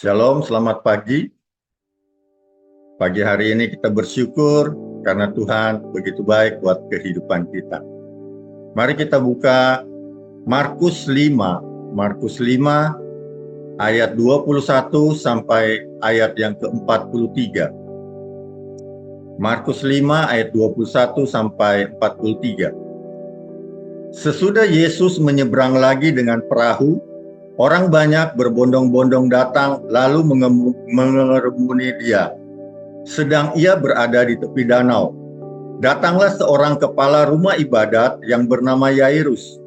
Shalom, selamat pagi. Pagi hari ini kita bersyukur karena Tuhan begitu baik buat kehidupan kita. Mari kita buka Markus 5. Markus 5 ayat 21 sampai ayat yang ke-43. Markus 5 ayat 21 sampai 43. Sesudah Yesus menyeberang lagi dengan perahu, orang banyak berbondong-bondong datang lalu mengerumuni dia. Sedang ia berada di tepi danau, datanglah seorang kepala rumah ibadat yang bernama Yairus.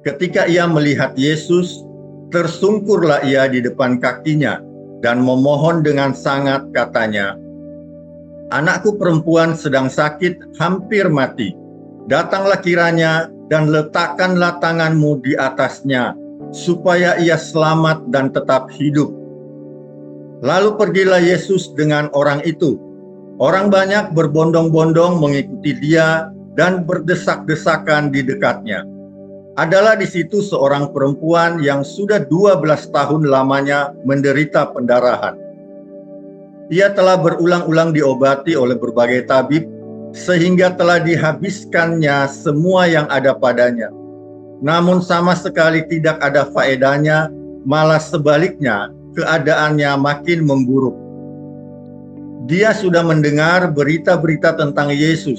Ketika ia melihat Yesus, tersungkurlah ia di depan kakinya dan memohon dengan sangat, katanya, "Anakku perempuan sedang sakit, hampir mati. Datanglah kiranya dan letakkanlah tanganmu di atasnya, supaya ia selamat dan tetap hidup." Lalu pergilah Yesus dengan orang itu. Orang banyak berbondong-bondong mengikuti dia dan berdesak-desakan di dekatnya. Adalah di situ seorang perempuan yang sudah 12 tahun lamanya menderita pendarahan. Ia telah berulang-ulang diobati oleh berbagai tabib, sehingga telah dihabiskannya semua yang ada padanya. Namun sama sekali tidak ada faedahnya, malah sebaliknya keadaannya makin memburuk. Dia sudah mendengar berita-berita tentang Yesus.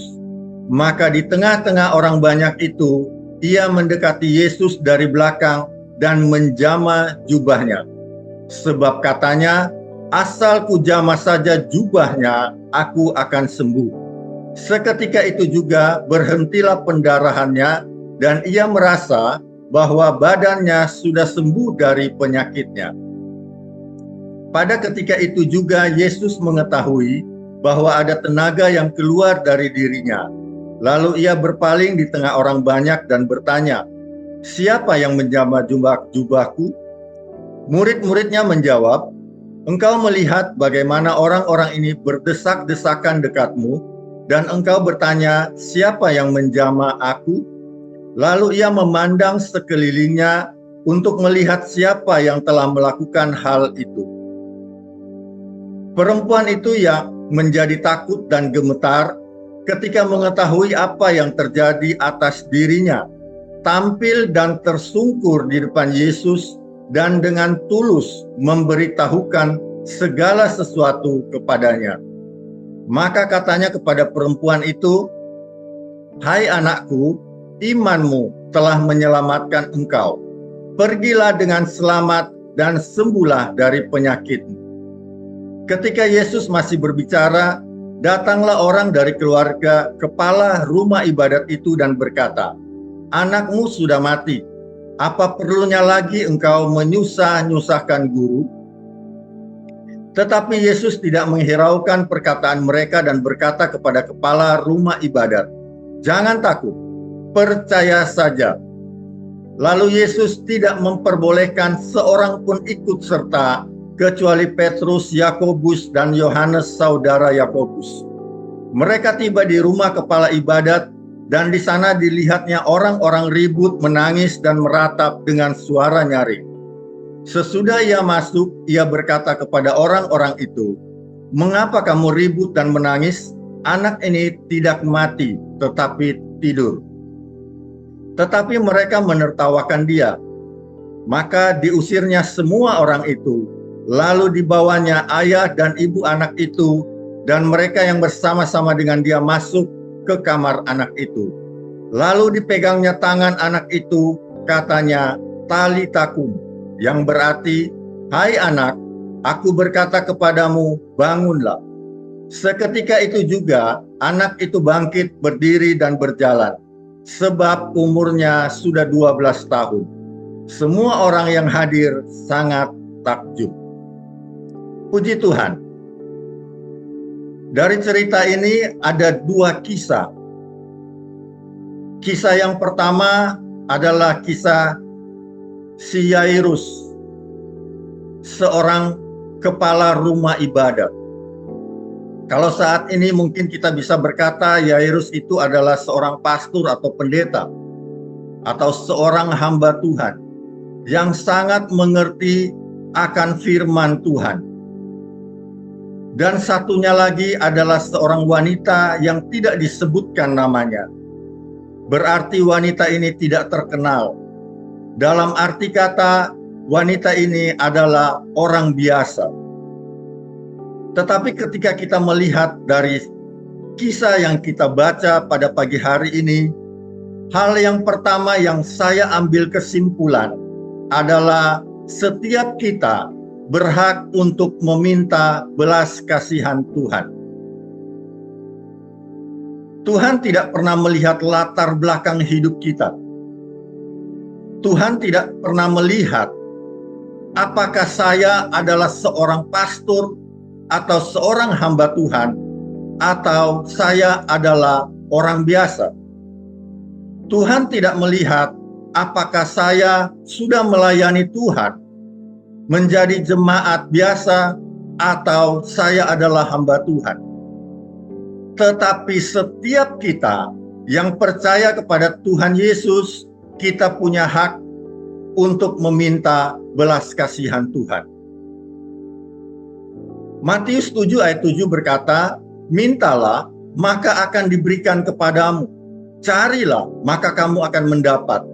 Maka di tengah-tengah orang banyak itu, ia mendekati Yesus dari belakang dan menjama jubahnya. Sebab katanya, "Asal kujama saja jubahnya, aku akan sembuh." Seketika itu juga berhentilah pendarahannya dan ia merasa bahwa badannya sudah sembuh dari penyakitnya. Pada ketika itu juga Yesus mengetahui bahwa ada tenaga yang keluar dari dirinya. Lalu ia berpaling di tengah orang banyak dan bertanya, "Siapa yang menjamah jubahku?" Murid-muridnya menjawab, "Engkau melihat bagaimana orang-orang ini berdesak-desakan dekatmu, dan engkau bertanya, 'Siapa yang menjamah aku?'" Lalu ia memandang sekelilingnya untuk melihat siapa yang telah melakukan hal itu. Perempuan itu yang menjadi takut dan gemetar ketika mengetahui apa yang terjadi atas dirinya, tampil dan tersungkur di depan Yesus dan dengan tulus memberitahukan segala sesuatu kepadanya. Maka katanya kepada perempuan itu, "Hai anakku, imanmu telah menyelamatkan engkau. Pergilah dengan selamat dan sembuhlah dari penyakitmu." Ketika Yesus masih berbicara, datanglah orang dari keluarga kepala rumah ibadat itu dan berkata, "Anakmu sudah mati. Apa perlunya lagi engkau menyusah-nyusahkan guru?" Tetapi Yesus tidak menghiraukan perkataan mereka dan berkata kepada kepala rumah ibadat, "Jangan takut, percaya saja." Lalu Yesus tidak memperbolehkan seorang pun ikut serta, kecuali Petrus, Yakobus, dan Yohanes saudara Yakobus. Mereka tiba di rumah kepala ibadat, dan di sana dilihatnya orang-orang ribut, menangis, dan meratap dengan suara nyaring. Sesudah ia masuk, ia berkata kepada orang-orang itu, "Mengapa kamu ribut dan menangis? Anak ini tidak mati, tetapi tidur." Tetapi mereka menertawakan dia. Maka diusirnya semua orang itu. Lalu dibawanya ayah dan ibu anak itu, dan mereka yang bersama-sama dengan dia masuk ke kamar anak itu. Lalu dipegangnya tangan anak itu, katanya, "Talita kum," yang berarti, "Hai anak, aku berkata kepadamu, bangunlah." Seketika itu juga anak itu bangkit, berdiri dan berjalan, sebab umurnya sudah 12 tahun. Semua orang yang hadir sangat takjub. Puji Tuhan. Dari cerita ini ada dua kisah. Kisah yang pertama adalah kisah si Yairus, seorang kepala rumah ibadat. Kalau saat ini mungkin kita bisa berkata Yairus itu adalah seorang pastor atau pendeta, atau seorang hamba Tuhan yang sangat mengerti akan firman Tuhan. Dan satunya lagi adalah seorang wanita yang tidak disebutkan namanya. Berarti wanita ini tidak terkenal. Dalam arti kata, wanita ini adalah orang biasa. Tetapi ketika kita melihat dari kisah yang kita baca pada pagi hari ini, hal yang pertama yang saya ambil kesimpulan adalah setiap kita berhak untuk meminta belas kasihan Tuhan. Tuhan tidak pernah melihat latar belakang hidup kita. Tuhan tidak pernah melihat apakah saya adalah seorang pastor atau seorang hamba Tuhan, atau saya adalah orang biasa. Tuhan tidak melihat apakah saya sudah melayani Tuhan, menjadi jemaat biasa, atau saya adalah hamba Tuhan. Tetapi setiap kita yang percaya kepada Tuhan Yesus, kita punya hak untuk meminta belas kasihan Tuhan. Matius 7 ayat 7 berkata, "Mintalah, maka akan diberikan kepadamu. Carilah, maka kamu akan mendapat.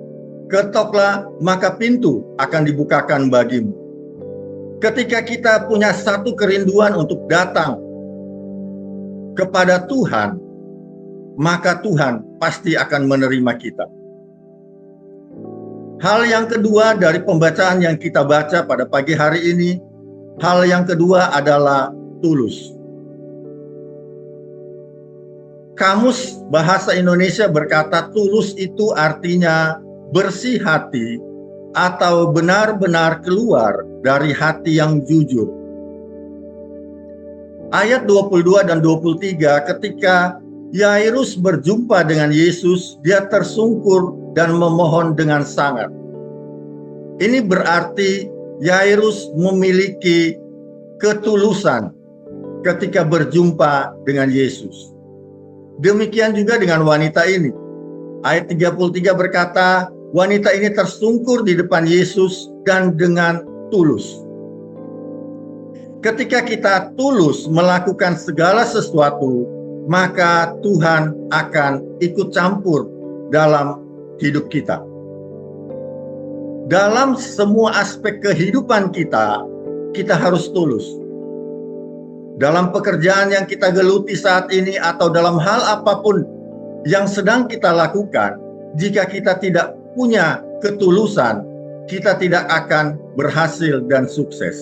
Ketoklah, maka pintu akan dibukakan bagimu." Ketika kita punya satu kerinduan untuk datang kepada Tuhan, maka Tuhan pasti akan menerima kita. Hal yang kedua dari pembacaan yang kita baca pada pagi hari ini, hal yang kedua adalah tulus. Kamus Bahasa Indonesia berkata tulus itu artinya bersih hati atau benar-benar keluar dari hati yang jujur. Ayat 22 dan 23, ketika Yairus berjumpa dengan Yesus, dia tersungkur dan memohon dengan sangat. Ini berarti Yairus memiliki ketulusan ketika berjumpa dengan Yesus. Demikian juga dengan wanita ini. Ayat 33 berkata, wanita ini tersungkur di depan Yesus dan dengan tulus. Ketika kita tulus melakukan segala sesuatu, maka Tuhan akan ikut campur dalam hidup kita. Dalam semua aspek kehidupan kita, kita harus tulus. Dalam pekerjaan yang kita geluti saat ini atau dalam hal apapun yang sedang kita lakukan, jika kita tidak punya ketulusan, kita tidak akan berhasil dan sukses.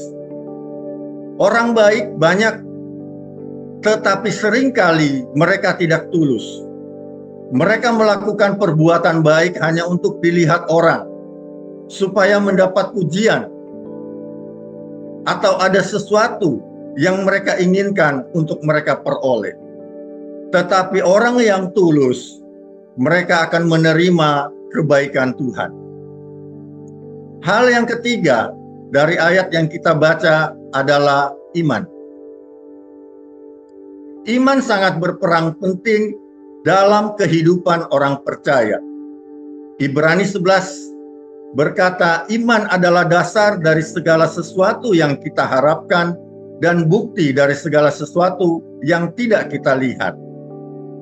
Orang baik banyak, tetapi seringkali mereka tidak tulus. Mereka melakukan perbuatan baik hanya untuk dilihat orang, supaya mendapat pujian, atau ada sesuatu yang mereka inginkan untuk mereka peroleh. Tetapi orang yang tulus, mereka akan menerima kebaikan Tuhan. Hal yang ketiga dari ayat yang kita baca adalah iman. Iman sangat berperan penting dalam kehidupan orang percaya. Ibrani 11 berkata, iman adalah dasar dari segala sesuatu yang kita harapkan dan bukti dari segala sesuatu yang tidak kita lihat.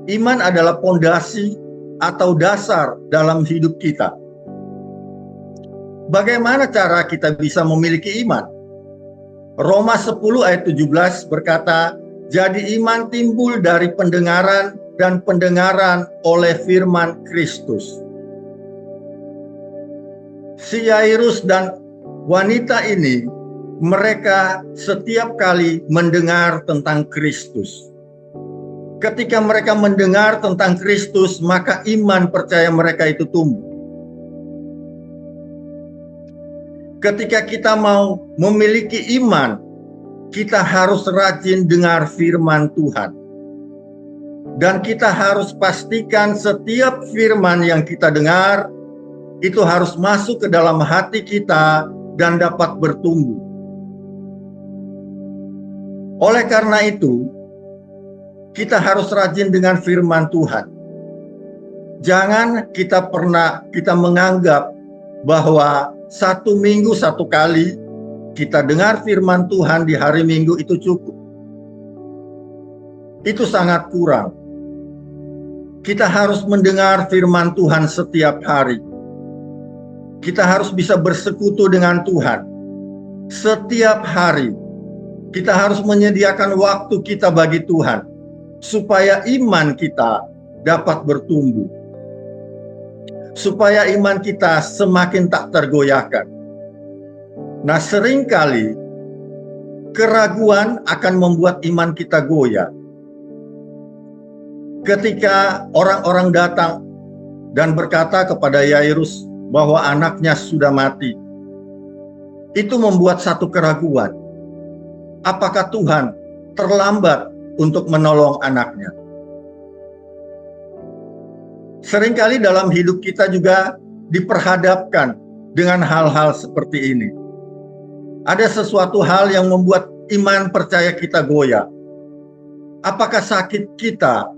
Iman adalah pondasi atau dasar dalam hidup kita. Bagaimana cara kita bisa memiliki iman? Roma 10 ayat 17 berkata, jadi iman timbul dari pendengaran dan pendengaran oleh firman Kristus. Si Yairus dan wanita ini, mereka setiap kali mendengar tentang Kristus. Ketika mereka mendengar tentang Kristus, maka iman percaya mereka itu tumbuh. Ketika kita mau memiliki iman, kita harus rajin dengar firman Tuhan. Dan kita harus pastikan setiap firman yang kita dengar, itu harus masuk ke dalam hati kita dan dapat bertumbuh. Oleh karena itu, kita harus rajin dengan firman Tuhan. Jangan kita menganggap bahwa 1 minggu 1 kali kita dengar firman Tuhan di hari Minggu itu cukup. Itu sangat kurang. Kita harus mendengar firman Tuhan setiap hari. Kita harus bisa bersekutu dengan Tuhan setiap hari. Kita harus menyediakan waktu kita bagi Tuhan, supaya iman kita dapat bertumbuh, supaya iman kita semakin tak tergoyahkan. Nah, seringkali keraguan akan membuat iman kita goyah. Ketika orang-orang datang dan berkata kepada Yairus bahwa anaknya sudah mati, itu membuat satu keraguan. Apakah Tuhan terlambat untuk menolong anaknya? Seringkali dalam hidup kita juga diperhadapkan dengan hal-hal seperti ini. Ada sesuatu hal yang membuat iman percaya kita goyah. Apakah sakit kita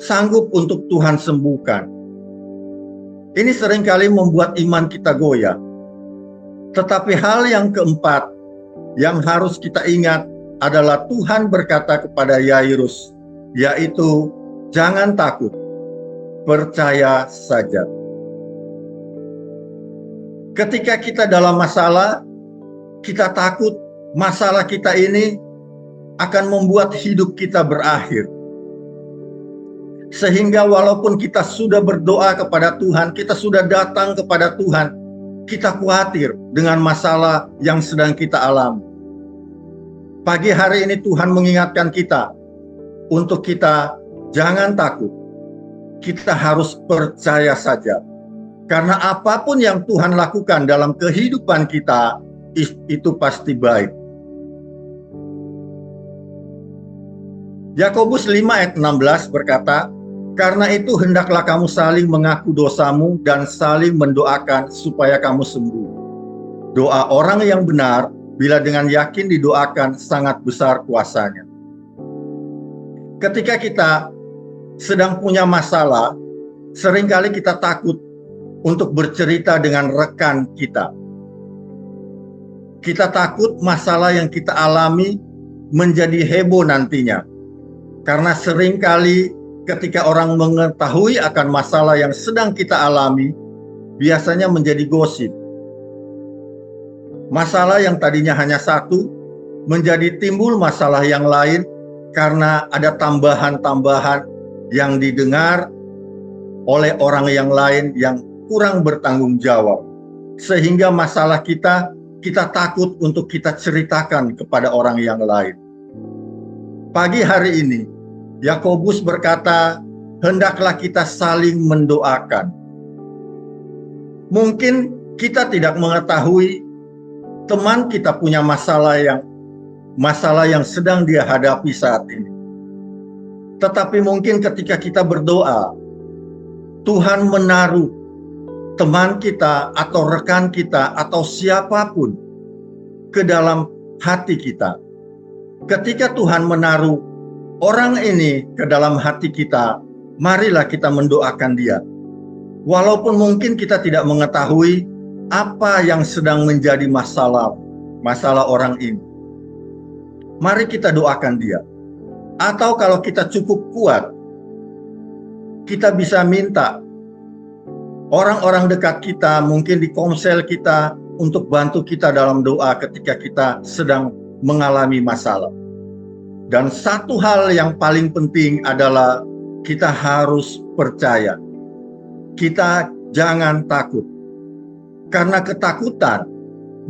sanggup untuk Tuhan sembuhkan? Ini seringkali membuat iman kita goyah. Tetapi hal yang keempat yang harus kita ingat adalah Tuhan berkata kepada Yairus, yaitu jangan takut, percaya saja. Ketika kita dalam masalah, kita takut masalah kita ini akan membuat hidup kita berakhir. Sehingga walaupun kita sudah berdoa kepada Tuhan, kita sudah datang kepada Tuhan, kita khawatir dengan masalah yang sedang kita alami. Pagi hari ini Tuhan mengingatkan kita untuk kita jangan takut. Kita harus percaya saja. Karena apapun yang Tuhan lakukan dalam kehidupan kita, itu pasti baik. Yakobus 5 ayat 16 berkata, karena itu hendaklah kamu saling mengaku dosamu dan saling mendoakan supaya kamu sembuh. Doa orang yang benar, bila dengan yakin didoakan, sangat besar kuasanya. Ketika kita sedang punya masalah, seringkali kita takut untuk bercerita dengan rekan kita. Kita takut masalah yang kita alami menjadi heboh nantinya. Karena seringkali ketika orang mengetahui akan masalah yang sedang kita alami, biasanya menjadi gosip. Masalah yang tadinya hanya satu, menjadi timbul masalah yang lain karena ada tambahan-tambahan yang didengar oleh orang yang lain yang kurang bertanggung jawab. Sehingga masalah kita takut untuk kita ceritakan kepada orang yang lain. Pagi hari ini, Yakobus berkata, hendaklah kita saling mendoakan. Mungkin kita tidak mengetahui teman kita punya masalah yang sedang dia hadapi saat ini. Tetapi mungkin ketika kita berdoa, Tuhan menaruh teman kita atau rekan kita atau siapapun ke dalam hati kita. Ketika Tuhan menaruh orang ini ke dalam hati kita, marilah kita mendoakan dia. Walaupun mungkin kita tidak mengetahui apa yang sedang menjadi masalah orang ini. Mari kita doakan dia. Atau kalau kita cukup kuat, kita bisa minta orang-orang dekat kita, mungkin di komsel kita, untuk bantu kita dalam doa ketika kita sedang mengalami masalah. Dan satu hal yang paling penting adalah kita harus percaya. Kita jangan takut. Karena ketakutan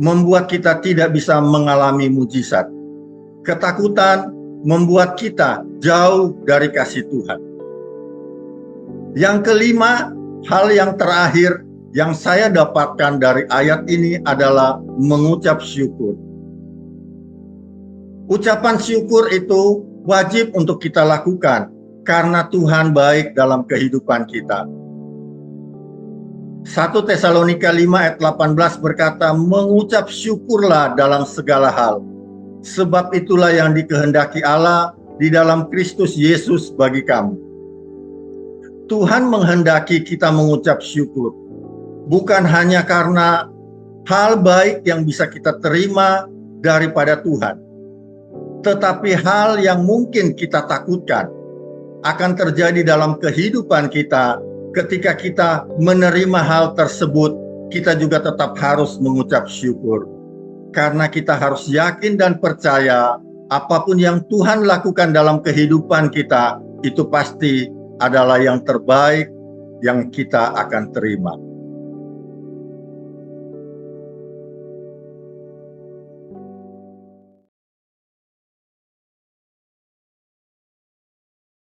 membuat kita tidak bisa mengalami mujizat. Ketakutan membuat kita jauh dari kasih Tuhan. Yang kelima, hal yang terakhir yang saya dapatkan dari ayat ini adalah mengucap syukur. Ucapan syukur itu wajib untuk kita lakukan karena Tuhan baik dalam kehidupan kita. 1 Tesalonika 5 ayat 18 berkata, mengucap syukurlah dalam segala hal, sebab itulah yang dikehendaki Allah di dalam Kristus Yesus bagi kamu. Tuhan menghendaki kita mengucap syukur, bukan hanya karena hal baik yang bisa kita terima daripada Tuhan. Tetapi hal yang mungkin kita takutkan akan terjadi dalam kehidupan kita ketika kita menerima hal tersebut, kita juga tetap harus mengucap syukur. Karena kita harus yakin dan percaya apapun yang Tuhan lakukan dalam kehidupan kita, itu pasti adalah yang terbaik yang kita akan terima.